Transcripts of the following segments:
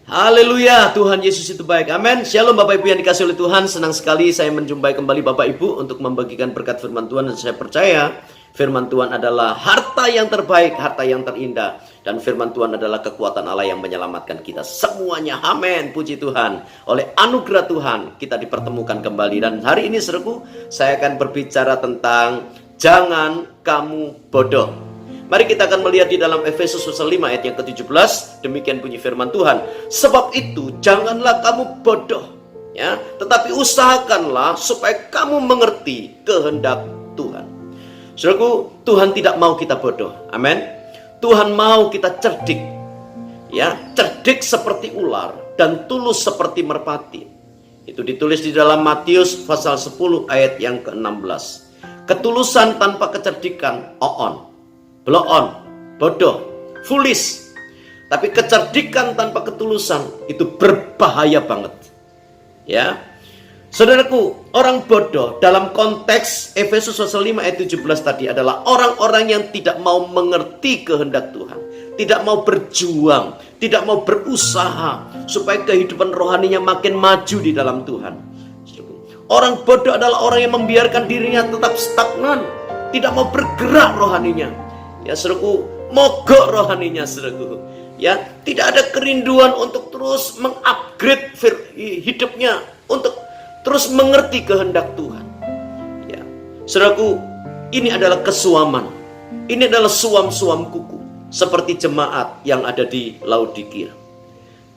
Haleluya, Tuhan Yesus itu baik. Amin. Shalom Bapak Ibu yang dikasihi oleh Tuhan. Senang sekali saya menjumpai kembali Bapak Ibu untuk membagikan berkat firman Tuhan. Dan saya percaya firman Tuhan adalah harta yang terbaik, harta yang terindah. Dan firman Tuhan adalah kekuatan Allah yang menyelamatkan kita semuanya. Amin. Puji Tuhan. Oleh anugerah Tuhan kita dipertemukan kembali. Dan hari ini saudaraku, saya akan berbicara tentang jangan kamu bodoh. Mari kita akan melihat di dalam Efesus pasal 5 ayat yang ke-17. Demikian bunyi firman Tuhan. Sebab itu janganlah kamu bodoh, ya, tetapi usahakanlah supaya kamu mengerti kehendak Tuhan. Saudaraku, Tuhan tidak mau kita bodoh. Amin. Tuhan mau kita cerdik, ya, cerdik seperti ular dan tulus seperti merpati. Itu ditulis di dalam Matius pasal 10 ayat yang ke-16. Ketulusan tanpa kecerdikan, oon, blow on, bodoh, foolish. Tapi kecerdikan tanpa ketulusan itu berbahaya banget. Ya. Saudaraku, orang bodoh dalam konteks Efesus pasal 5 ayat 17 tadi adalah orang-orang yang tidak mau mengerti kehendak Tuhan, tidak mau berjuang, tidak mau berusaha supaya kehidupan rohaninya makin maju di dalam Tuhan. Orang bodoh adalah orang yang membiarkan dirinya tetap stagnan, tidak mau bergerak rohaninya. Ya, saudaraku, mogok rohaninya, saudaraku. Ya, tidak ada kerinduan untuk terus mengupgrade hidupnya, untuk terus mengerti kehendak Tuhan. Ya, saudaraku, ini adalah kesuaman. Ini adalah suam-suam kuku, seperti jemaat yang ada di Laodikia.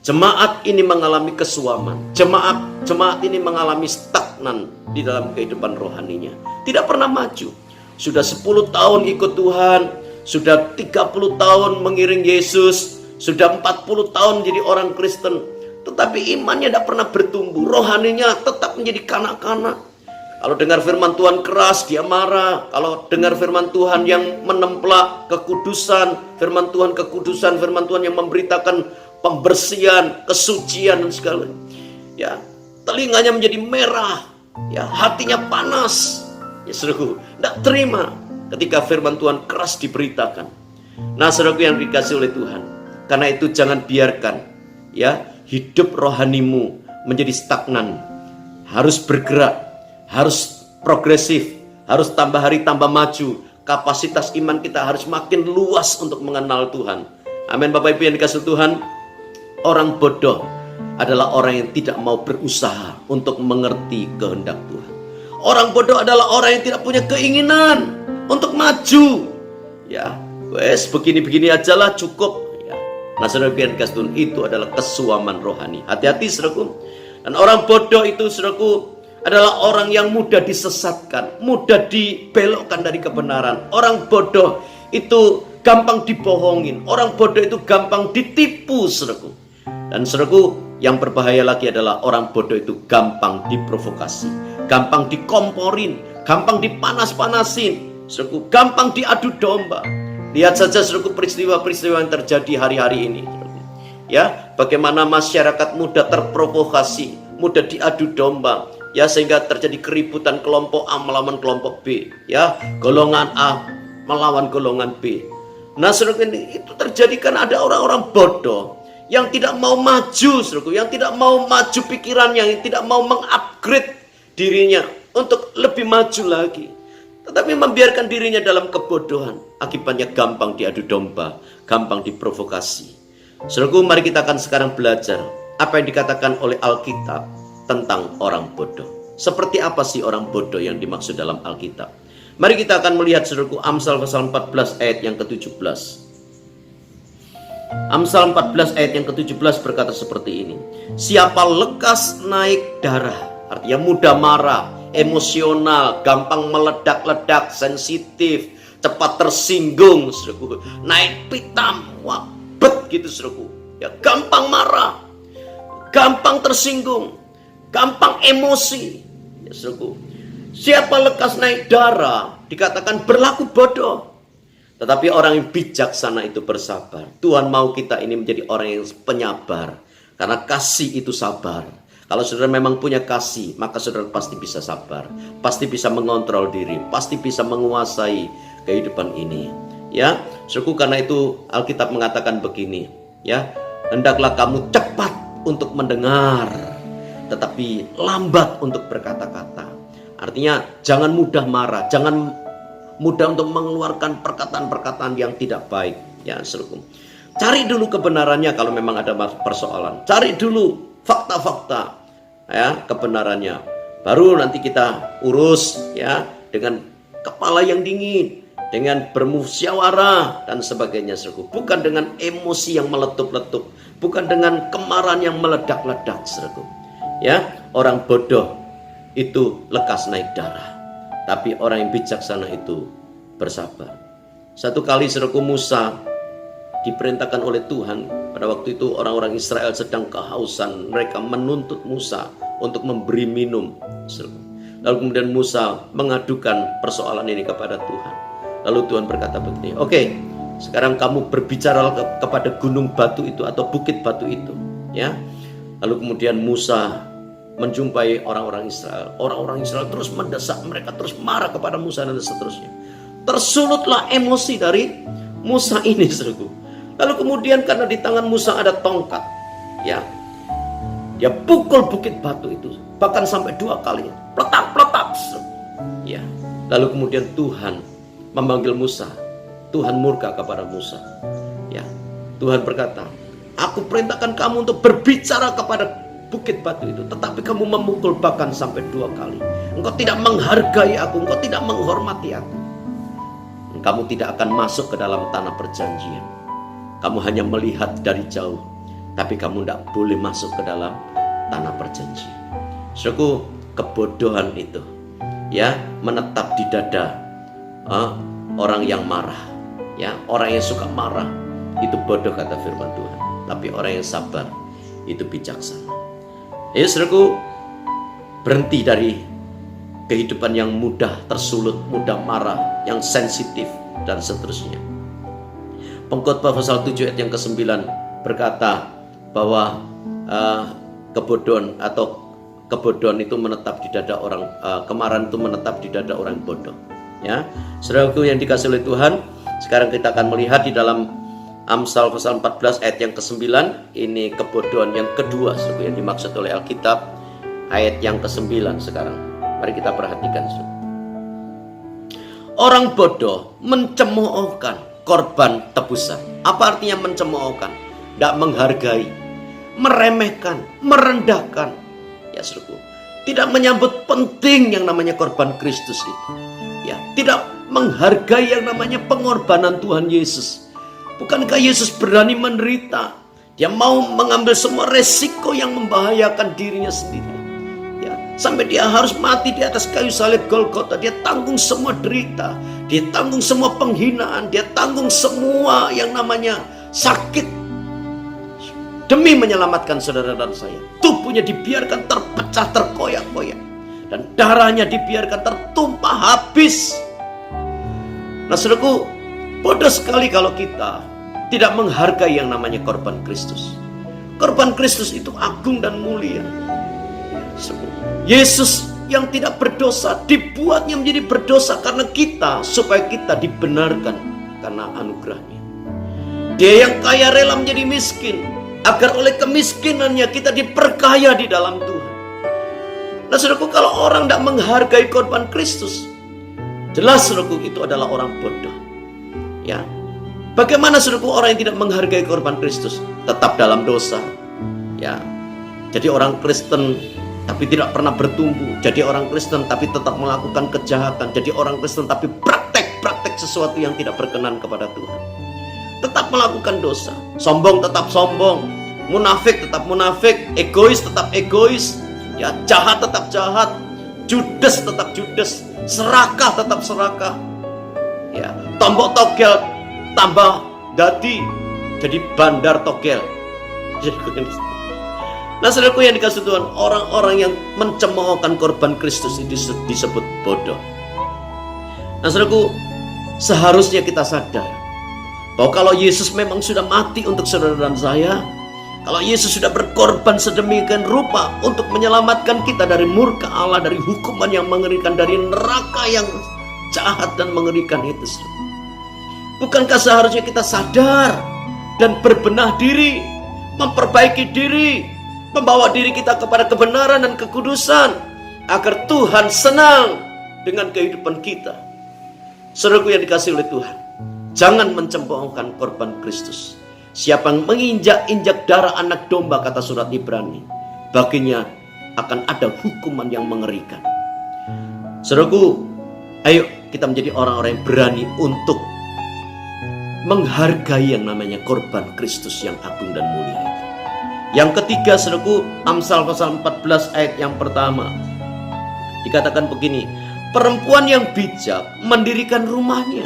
Jemaat ini mengalami kesuaman. Jemaat ini mengalami stagnan di dalam kehidupan rohaninya. Tidak pernah maju. Sudah 10 tahun ikut Tuhan, sudah 30 tahun mengiring Yesus, sudah 40 tahun menjadi orang Kristen, tetapi imannya tidak pernah bertumbuh, rohaninya tetap menjadi kanak-kanak. Kalau dengar firman Tuhan keras, dia marah. Kalau dengar firman Tuhan yang menemplak kekudusan, firman Tuhan yang memberitakan pembersihan, kesucian dan segala, ya, telinganya menjadi merah, ya, hatinya panas. Ya, saudaraku, tidak terima ketika firman Tuhan keras diberitakan. Nah, saudaraku yang dikasihi oleh Tuhan, karena itu jangan biarkan, ya, hidup rohanimu menjadi stagnan. Harus bergerak, harus progresif, harus tambah hari tambah maju. Kapasitas iman kita harus makin luas untuk mengenal Tuhan. Amin. Bapak Ibu yang dikasihi Tuhan, orang bodoh adalah orang yang tidak mau berusaha untuk mengerti kehendak Tuhan. Orang bodoh adalah orang yang tidak punya keinginan untuk maju. Ya, wes begini-begini ajalah cukup. Ya. Nah, saudara yang dikasihi Tuhan, itu adalah kesuaman rohani. Hati-hati, saudaraku. Dan orang bodoh itu, saudaraku, adalah orang yang mudah disesatkan, mudah dibelokkan dari kebenaran. Orang bodoh itu gampang dibohongin. Orang bodoh itu gampang ditipu, saudaraku. Dan saudaraku, yang berbahaya lagi adalah orang bodoh itu gampang diprovokasi, gampang dikomporin, gampang dipanas-panasin, saudaraku, gampang diadu domba. Lihat saja, saudaraku, peristiwa-peristiwa yang terjadi hari-hari ini, saudaraku. Ya, bagaimana masyarakat mudah terprovokasi, mudah diadu domba, ya, sehingga terjadi keributan kelompok A melawan kelompok B, ya, golongan A melawan golongan B. Nah, saudaraku, itu terjadi karena ada orang-orang bodoh yang tidak mau maju, saudaraku, yang tidak mau maju pikirannya, yang tidak mau mengupgrade dirinya untuk lebih maju lagi, tetapi membiarkan dirinya dalam kebodohan. Akibatnya gampang diadu domba, gampang diprovokasi. Saudaraku, mari kita akan sekarang belajar apa yang dikatakan oleh Alkitab tentang orang bodoh. Seperti apa sih orang bodoh yang dimaksud dalam Alkitab? Mari kita akan melihat, saudaraku, Amsal pasal 14 ayat yang ke-17. Amsal 14 ayat yang ke-17 berkata seperti ini. Siapa lekas naik darah, artinya mudah marah, emosional, gampang meledak-ledak, sensitif, cepat tersinggung, saudaraku, naik pitam, wabet gitu, saudaraku, ya, gampang marah, gampang tersinggung, gampang emosi, ya, saudaraku. Siapa lekas naik darah dikatakan berlaku bodoh. Tetapi orang yang bijaksana itu bersabar. Tuhan mau kita ini menjadi orang yang penyabar, karena kasih itu sabar. Kalau saudara memang punya kasih, maka saudara pasti bisa sabar, pasti bisa mengontrol diri, pasti bisa menguasai kehidupan ini. Ya, saudaraku, karena itu Alkitab mengatakan begini, ya, hendaklah kamu cepat untuk mendengar, tetapi lambat untuk berkata-kata. Artinya jangan mudah marah, jangan mudah untuk mengeluarkan perkataan-perkataan yang tidak baik. Ya, saudaraku. Cari dulu kebenarannya kalau memang ada persoalan. Cari dulu fakta-fakta, ya, kebenarannya. Baru nanti kita urus, ya, dengan kepala yang dingin, dengan bermusyawarah dan sebagainya, saudaraku. Bukan dengan emosi yang meletup-letup, bukan dengan kemarahan yang meledak-ledak, saudaraku. Ya, orang bodoh itu lekas naik darah, tapi orang yang bijaksana itu bersabar. Satu kali, saudaraku, Musa diperintahkan oleh Tuhan. Pada waktu itu orang-orang Israel sedang kehausan. Mereka menuntut Musa untuk memberi minum. Lalu kemudian Musa mengadukan persoalan ini kepada Tuhan. Lalu Tuhan berkata begini, oke, sekarang kamu berbicara kepada gunung batu itu atau bukit batu itu, ya. Lalu kemudian Musa menjumpai orang-orang Israel. Orang-orang Israel terus mendesak, mereka terus marah kepada Musa dan seterusnya. Tersulutlah emosi dari Musa ini, saudaraku. Lalu kemudian karena di tangan Musa ada tongkat, ya, dia pukul bukit batu itu, bahkan sampai 2 kali, peletak-peletak, ya. Lalu kemudian Tuhan memanggil Musa. Tuhan murka kepada Musa, ya. Tuhan berkata, aku perintahkan kamu untuk berbicara kepada bukit batu itu, tetapi kamu memukul bahkan sampai 2 kali. Engkau tidak menghargai aku, engkau tidak menghormati aku. Kamu tidak akan masuk ke dalam tanah perjanjian. Kamu hanya melihat dari jauh, tapi kamu tidak boleh masuk ke dalam tanah perjanjian. Saudaraku, kebodohan itu, ya, menetap di dada orang yang marah, ya, orang yang suka marah itu bodoh, kata firman Tuhan. Tapi orang yang sabar itu bijaksana. Ya, saudaraku, berhenti dari kehidupan yang mudah tersulut, mudah marah, yang sensitif dan seterusnya. Pengkhotbah pasal 7 ayat yang ke-9 berkata bahwa kebodohan itu menetap di dada orang, kemarahan itu menetap di dada orang bodoh. Ya, saudaraku yang dikasihi oleh Tuhan, sekarang kita akan melihat di dalam Amsal pasal 14 ayat yang ke-9, ini kebodohan yang kedua, saudaraku, yang dimaksud oleh Alkitab, ayat yang ke-9 sekarang. Mari kita perhatikan, saudara. Orang bodoh mencemoohkan korban tebusan. Apa artinya mencemoohkan? Tidak menghargai, meremehkan, merendahkan. Ya, saudaraku, tidak menyambut penting yang namanya korban Kristus itu. Ya, tidak menghargai yang namanya pengorbanan Tuhan Yesus. Bukankah Yesus berani menderita? Dia mau mengambil semua resiko yang membahayakan dirinya sendiri. Ya, sampai dia harus mati di atas kayu salib Golgota. Dia tanggung semua derita, dia tanggung semua penghinaan, dia tanggung semua yang namanya sakit demi menyelamatkan saudara dan saya. Tubuhnya dibiarkan terpecah, terkoyak-koyak, dan darahnya dibiarkan tertumpah habis. Nah, saudaraku, bodoh sekali kalau kita tidak menghargai yang namanya korban Kristus. Korban Kristus itu agung dan mulia. Yesus yang tidak berdosa dibuatnya menjadi berdosa karena kita, supaya kita dibenarkan karena anugerahnya. Dia yang kaya rela menjadi miskin, agar oleh kemiskinannya kita diperkaya di dalam Tuhan. Nah, saudaraku, kalau orang tidak menghargai korban Kristus, jelas, saudaraku, itu adalah orang bodoh. Ya, bagaimana, saudaraku, orang yang tidak menghargai korban Kristus? Tetap dalam dosa. Ya, jadi orang Kristen tapi tidak pernah bertumbuh. Jadi orang Kristen tapi tetap melakukan kejahatan. Jadi orang Kristen tapi praktek sesuatu yang tidak berkenan kepada Tuhan. Tetap melakukan dosa. Sombong tetap sombong, munafik tetap munafik, egois tetap egois, ya, jahat tetap jahat, judes tetap judes, serakah tetap serakah. Ya, tombok togel tambah dadi jadi bandar togel. Nah, saudaraku yang dikasihi Tuhan, orang-orang yang mencemoohkan korban Kristus itu disebut bodoh. Nah, saudaraku, seharusnya kita sadar bahwa kalau Yesus memang sudah mati untuk saudara dan saya, kalau Yesus sudah berkorban sedemikian rupa untuk menyelamatkan kita dari murka Allah, dari hukuman yang mengerikan, dari neraka yang jahat dan mengerikan itu, bukankah seharusnya kita sadar dan berbenah diri, memperbaiki diri, membawa diri kita kepada kebenaran dan kekudusan, agar Tuhan senang dengan kehidupan kita. Saudaraku yang dikasihi oleh Tuhan, jangan mencemoohkan korban Kristus. Siapa yang menginjak-injak darah anak domba, kata surat Ibrani, baginya akan ada hukuman yang mengerikan. Saudaraku, ayo kita menjadi orang-orang yang berani untuk menghargai yang namanya korban Kristus yang agung dan mulia itu. Yang ketiga, saudaraku, Amsal pasal 14 ayat yang pertama. Dikatakan begini, perempuan yang bijak mendirikan rumahnya,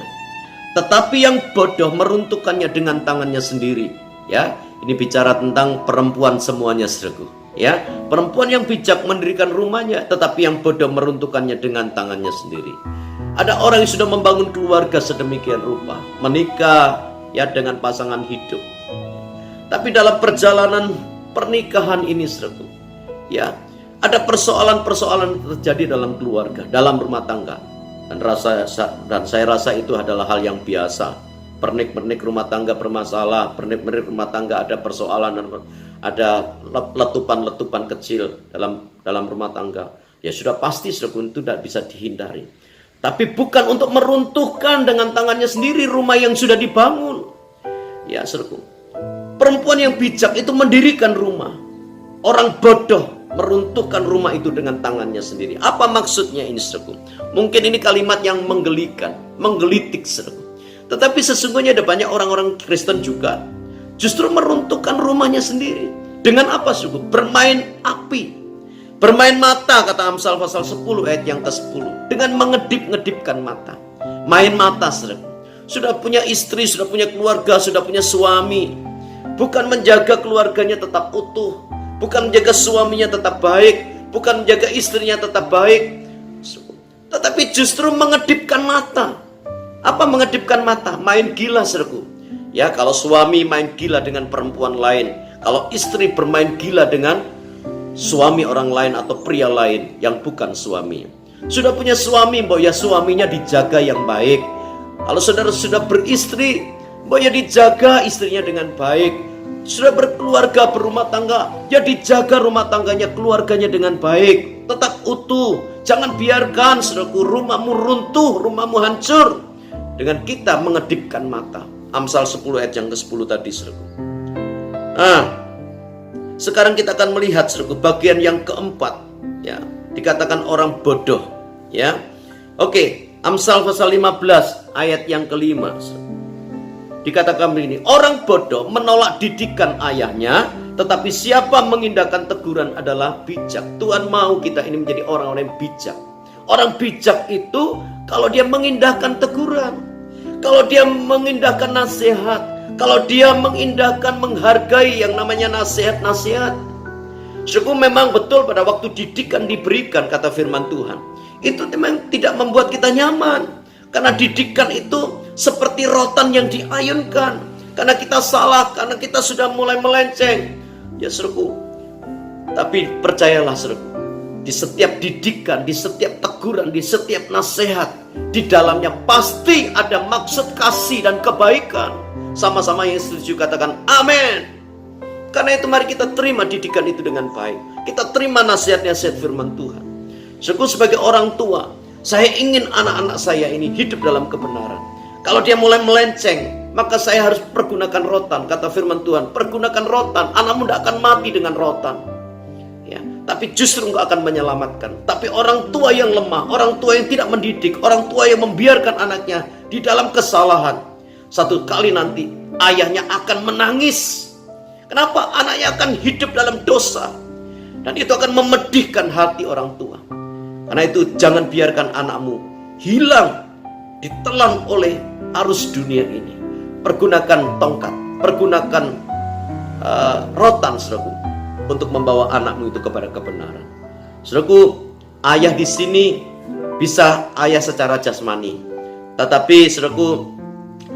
tetapi yang bodoh meruntuhkannya dengan tangannya sendiri. Ya, ini bicara tentang perempuan semuanya, saudaraku. Ya, perempuan yang bijak mendirikan rumahnya, tetapi yang bodoh meruntuhkannya dengan tangannya sendiri. Ada orang yang sudah membangun keluarga sedemikian rupa, menikah ya dengan pasangan hidup. Tapi dalam perjalanan pernikahan ini, saudaraku, ya, ada persoalan-persoalan terjadi dalam keluarga, dalam rumah tangga. Dan saya rasa itu adalah hal yang biasa. Pernik-pernik rumah tangga bermasalah, pernik-pernik rumah tangga ada persoalan dan ada letupan-letupan kecil dalam rumah tangga. Ya sudah pasti, saudaraku, itu tidak bisa dihindari. Tapi bukan untuk meruntuhkan dengan tangannya sendiri rumah yang sudah dibangun. Ya, saudaraku, perempuan yang bijak itu mendirikan rumah. Orang bodoh meruntuhkan rumah itu dengan tangannya sendiri. Apa maksudnya ini, saudaraku? Mungkin ini kalimat yang menggelikan, menggelitik, saudaraku. Tetapi sesungguhnya ada banyak orang-orang Kristen juga justru meruntuhkan rumahnya sendiri. Dengan apa, saudaraku? Bermain api, bermain mata, kata Amsal pasal 10 ayat yang ke-10. Dengan mengedip-ngedipkan mata. Main mata, saudaraku. Sudah punya istri, sudah punya keluarga, sudah punya suami, bukan menjaga keluarganya tetap utuh, bukan menjaga suaminya tetap baik, bukan menjaga istrinya tetap baik, tetapi justru mengedipkan mata. Apa mengedipkan mata? Main gila, saudaraku. Ya, kalau suami main gila dengan perempuan lain, kalau istri bermain gila dengan suami orang lain atau pria lain yang bukan suami. Sudah punya suami, bahwa ya suaminya dijaga yang baik. Kalau saudara sudah beristri, bahwa ya dijaga istrinya dengan baik. Sudah berkeluarga, berumah tangga, ya dijaga rumah tangganya, keluarganya dengan baik, tetap utuh. Jangan biarkan, saudaraku, rumahmu runtuh, rumahmu hancur dengan kita mengedipkan mata. Amsal 10 ayat yang ke-10 tadi, saudaraku. Sekarang kita akan melihat, saudaraku, bagian yang keempat, ya, dikatakan orang bodoh, ya. Oke, Amsal pasal 15 ayat yang kelima. Dikatakan begini, orang bodoh menolak didikan ayahnya, tetapi siapa mengindahkan teguran adalah bijak. Tuhan mau kita ini menjadi orang-orang yang bijak. Orang bijak itu kalau dia mengindahkan teguran, kalau dia mengindahkan nasihat, kalau dia mengindahkan, menghargai yang namanya nasihat-nasihat. Sungguh memang betul pada waktu didikan diberikan, kata firman Tuhan, itu memang tidak membuat kita nyaman. Karena didikan itu seperti rotan yang diayunkan. Karena kita salah, karena kita sudah mulai melenceng. Ya, saudaraku, tapi percayalah, saudaraku, di setiap didikan, di setiap teguran, di setiap nasihat, di dalamnya pasti ada maksud kasih dan kebaikan. Sama-sama yang setuju katakan amin. Karena itu mari kita terima didikan itu dengan baik. Kita terima nasihat-nasihat firman Tuhan. Saudaraku, sebagai orang tua, saya ingin anak-anak saya ini hidup dalam kebenaran. Kalau dia mulai melenceng, maka saya harus pergunakan rotan. Kata firman Tuhan, pergunakan rotan. Anakmu tidak akan mati dengan rotan, ya, tapi justru engkau akan menyelamatkan. Tapi orang tua yang lemah, orang tua yang tidak mendidik, orang tua yang membiarkan anaknya di dalam kesalahan, satu kali nanti ayahnya akan menangis. Kenapa? Anaknya akan hidup dalam dosa, dan itu akan memedihkan hati orang tua. Karena itu jangan biarkan anakmu hilang, ditelan oleh arus dunia ini. Pergunakan tongkat, pergunakan rotan, saudaraku, untuk membawa anakmu itu kepada kebenaran. Saudaraku, ayah di sini bisa ayah secara jasmani, tetapi saudaraku,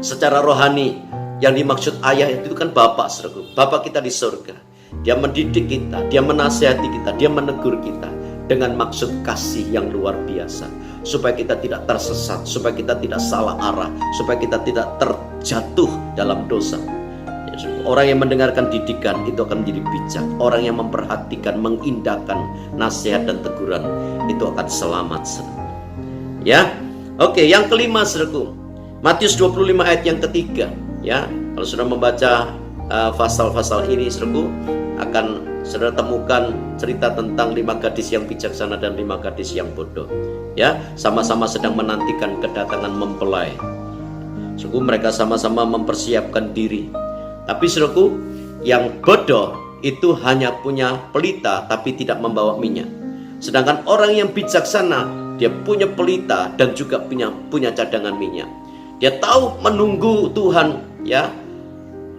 secara rohani yang dimaksud ayah itu kan Bapak, saudaraku. Bapak kita di surga. Dia mendidik kita, dia menasihati kita, dia menegur kita dengan maksud kasih yang luar biasa, supaya kita tidak tersesat, supaya kita tidak salah arah, supaya kita tidak terjatuh dalam dosa. Orang yang mendengarkan didikan itu akan menjadi bijak. Orang yang memperhatikan, mengindahkan nasihat dan teguran itu akan selamat. Ya, oke. Yang kelima, saudaraku, Matius 25 ayat yang ketiga. Ya, kalau sudah membaca pasal-pasal ini, saudaraku, akan saudara temukan cerita tentang 5 gadis yang bijaksana dan 5 gadis yang bodoh. Ya, sama-sama sedang menantikan kedatangan mempelai. Saudaraku, mereka sama-sama mempersiapkan diri. Tapi saudaraku, yang bodoh itu hanya punya pelita tapi tidak membawa minyak. Sedangkan orang yang bijaksana, dia punya pelita dan juga punya cadangan minyak. Dia tahu menunggu Tuhan, ya.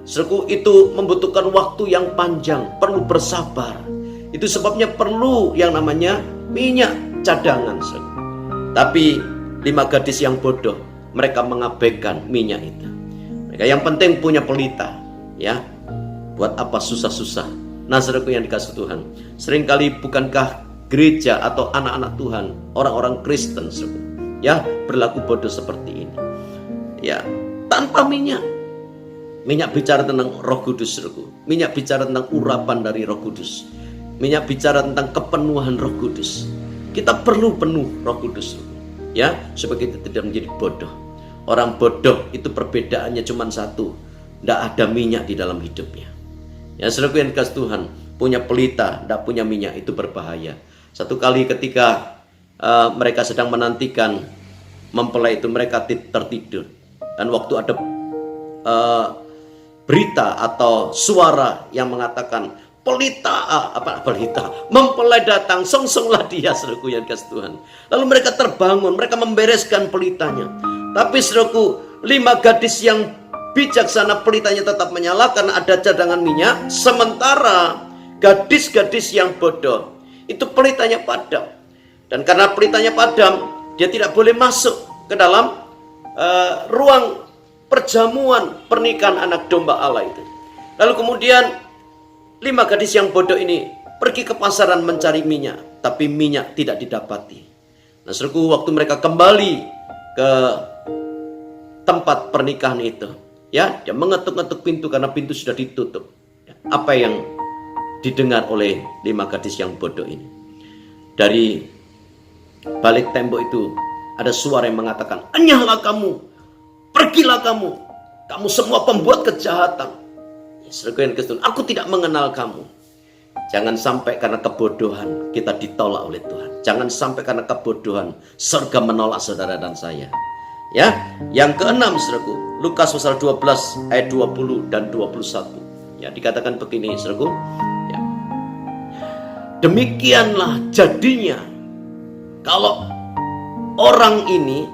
Saudaraku, itu membutuhkan waktu yang panjang, perlu bersabar. Itu sebabnya perlu yang namanya minyak cadangan, saudaraku. Tapi 5 gadis yang bodoh, mereka mengabaikan minyak itu. Mereka yang penting punya pelita. Ya, buat apa susah-susah? Nah, saudaraku yang dikasih Tuhan, seringkali bukankah gereja atau anak-anak Tuhan, orang-orang Kristen, saudaraku, ya, berlaku bodoh seperti ini? Ya, tanpa minyak. Minyak bicara tentang Roh Kudus, saudaraku. Minyak bicara tentang urapan dari Roh Kudus. Minyak bicara tentang kepenuhan Roh Kudus. Kita perlu penuh Roh Kudus, saudaraku, ya, supaya kita tidak menjadi bodoh. Orang bodoh itu perbedaannya cuma satu. Tidak ada minyak di dalam hidupnya. Ya, saudaraku yang dikasih Tuhan, punya pelita, tidak punya minyak, itu berbahaya. Satu kali ketika mereka sedang menantikan mempelai itu, mereka tertidur. Dan waktu ada berita atau suara yang mengatakan mempelai datang, songsonglah dia, saudaraku yang dikasih Tuhan. Lalu mereka terbangun, mereka membereskan pelitanya. Tapi saudaraku, 5 gadis yang bijaksana pelitanya tetap menyala karena ada cadangan minyak. Sementara gadis-gadis yang bodoh itu pelitanya padam. Dan karena pelitanya padam, dia tidak boleh masuk ke dalam ruang perjamuan pernikahan anak domba Allah itu. Lalu kemudian 5 gadis yang bodoh ini pergi ke pasaran mencari minyak, tapi minyak tidak didapati. Nah, saudaraku, waktu mereka kembali ke tempat pernikahan itu, ya, dia mengetuk-ngetuk pintu karena pintu sudah ditutup. Apa yang didengar oleh 5 gadis yang bodoh ini? Dari balik tembok itu ada suara yang mengatakan, "Enyahlah kamu, pergilah kamu, kamu semua pembuat kejahatan." Saudaraku yang dikasih Tuhan, aku tidak mengenal kamu. Jangan sampai karena kebodohan kita ditolak oleh Tuhan. Jangan sampai karena kebodohan surga menolak saudara dan saya. Ya, yang keenam, saudaraku, Lukas pasal 12 ayat 20 dan 21. Ya, dikatakan begini, saudaraku. Ya. Demikianlah jadinya kalau orang ini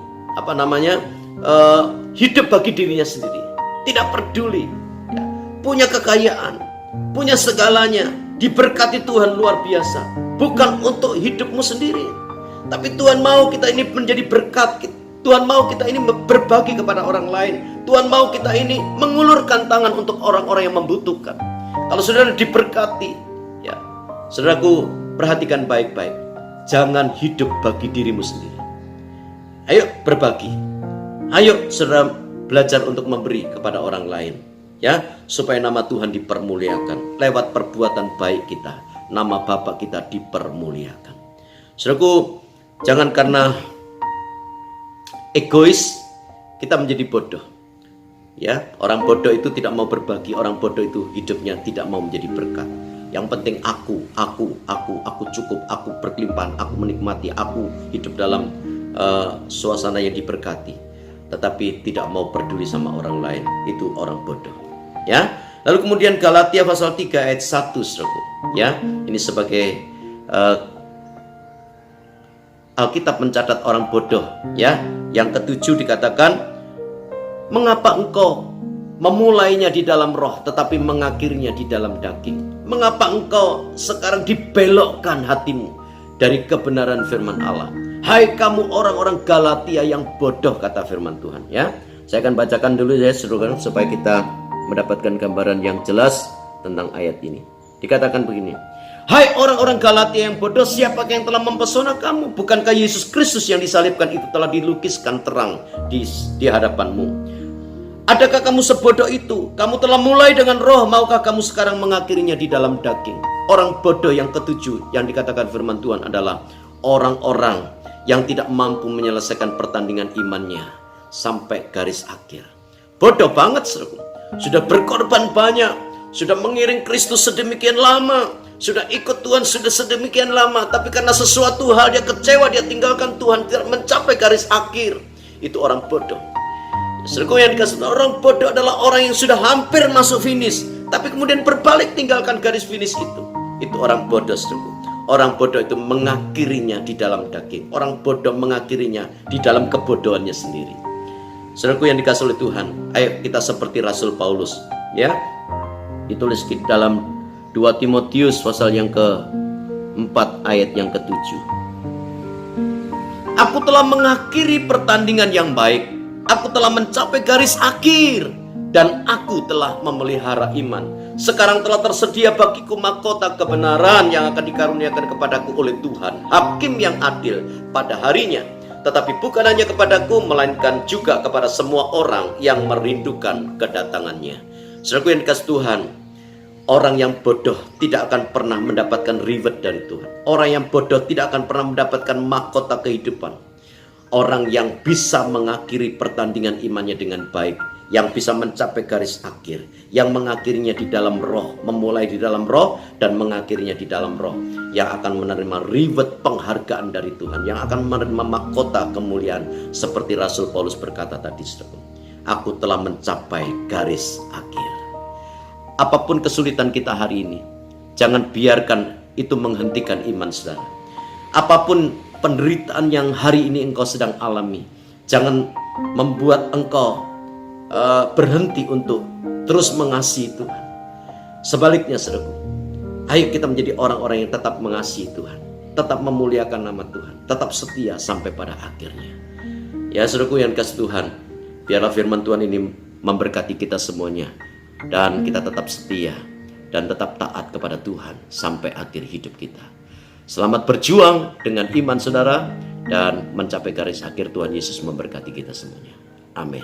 hidup bagi dirinya sendiri, tidak peduli, ya, punya kekayaan, punya segalanya, diberkati Tuhan luar biasa, bukan untuk hidupmu sendiri, tapi Tuhan mau kita ini menjadi berkat. Tuhan mau kita ini berbagi kepada orang lain. Tuhan mau kita ini mengulurkan tangan untuk orang-orang yang membutuhkan. Kalau saudara diberkati, ya, saudaraku, perhatikan baik-baik. Jangan hidup bagi dirimu sendiri. Ayo berbagi. Ayo saudara belajar untuk memberi kepada orang lain, ya, supaya nama Tuhan dipermuliakan. Lewat perbuatan baik kita, nama Bapa kita dipermuliakan. Saudaraku, jangan karena egois kita menjadi bodoh. Ya, orang bodoh itu tidak mau berbagi, orang bodoh itu hidupnya tidak mau menjadi berkat. Yang penting aku cukup, aku berkelimpahan, aku menikmati, aku hidup dalam suasana yang diberkati, tetapi tidak mau peduli sama orang lain, itu orang bodoh. Ya. Lalu kemudian Galatia pasal 3 ayat 1, saudaraku. Ya, ini sebagai Alkitab mencatat orang bodoh, ya. Yang ketujuh dikatakan, mengapa engkau memulainya di dalam roh tetapi mengakhirinya di dalam daging? Mengapa engkau sekarang dibelokkan hatimu dari kebenaran firman Allah? Hai kamu orang-orang Galatia yang bodoh, kata firman Tuhan, ya. Saya akan bacakan dulu ya, saudara, supaya kita mendapatkan gambaran yang jelas tentang ayat ini. Dikatakan begini, hai orang-orang Galatia yang bodoh, siapakah yang telah mempesona kamu? Bukankah Yesus Kristus yang disalibkan itu telah dilukiskan terang di hadapanmu? Adakah kamu sebodoh itu? Kamu telah mulai dengan roh, maukah kamu sekarang mengakhirinya di dalam daging? Orang bodoh yang ketujuh yang dikatakan firman Tuhan adalah orang-orang yang tidak mampu menyelesaikan pertandingan imannya sampai garis akhir. Bodoh banget, saudaraku. Sudah berkorban banyak, sudah mengiring Kristus sedemikian lama, sudah ikut Tuhan sudah sedemikian lama, tapi karena sesuatu hal dia kecewa, dia tinggalkan Tuhan, tidak mencapai garis akhir. Itu orang bodoh. Saudaraku yang dikasih, orang bodoh adalah orang yang sudah hampir masuk finish, tapi kemudian berbalik tinggalkan garis finish itu. Itu orang bodoh, saudaraku. Orang bodoh itu mengakhirinya di dalam daging. Orang bodoh mengakhirinya di dalam kebodohannya sendiri. Saudaraku yang dikasih oleh Tuhan, ayo kita seperti Rasul Paulus, ya. Ditulis di dalam 2 Timotius pasal yang ke-4 ayat yang ke-7. Aku telah mengakhiri pertandingan yang baik. Aku telah mencapai garis akhir dan aku telah memelihara iman. Sekarang telah tersedia bagiku mahkota kebenaran yang akan dikaruniakan kepadaku oleh Tuhan, Hakim yang adil pada harinya. Tetapi bukan hanya kepadaku, melainkan juga kepada semua orang yang merindukan kedatangannya. Saudaraku yang dikasih Tuhan, orang yang bodoh tidak akan pernah mendapatkan reward dari Tuhan. Orang yang bodoh tidak akan pernah mendapatkan mahkota kehidupan. Orang yang bisa mengakhiri pertandingan imannya dengan baik, yang bisa mencapai garis akhir, yang mengakhirinya di dalam roh, memulai di dalam roh dan mengakhirinya di dalam roh, yang akan menerima reward penghargaan dari Tuhan, yang akan menerima mahkota kemuliaan seperti Rasul Paulus berkata tadi, aku telah mencapai garis akhir. Apapun kesulitan kita hari ini, jangan biarkan itu menghentikan iman saudara. Apapun penderitaan yang hari ini engkau sedang alami, jangan membuat engkau berhenti untuk terus mengasihi Tuhan. Sebaliknya saudaraku, ayo kita menjadi orang-orang yang tetap mengasihi Tuhan, tetap memuliakan nama Tuhan, tetap setia sampai pada akhirnya. Ya saudaraku yang kasih Tuhan, biarlah firman Tuhan ini memberkati kita semuanya, dan kita tetap setia dan tetap taat kepada Tuhan sampai akhir hidup kita. Selamat berjuang dengan iman saudara dan mencapai garis akhir. Tuhan Yesus memberkati kita semuanya. Amin.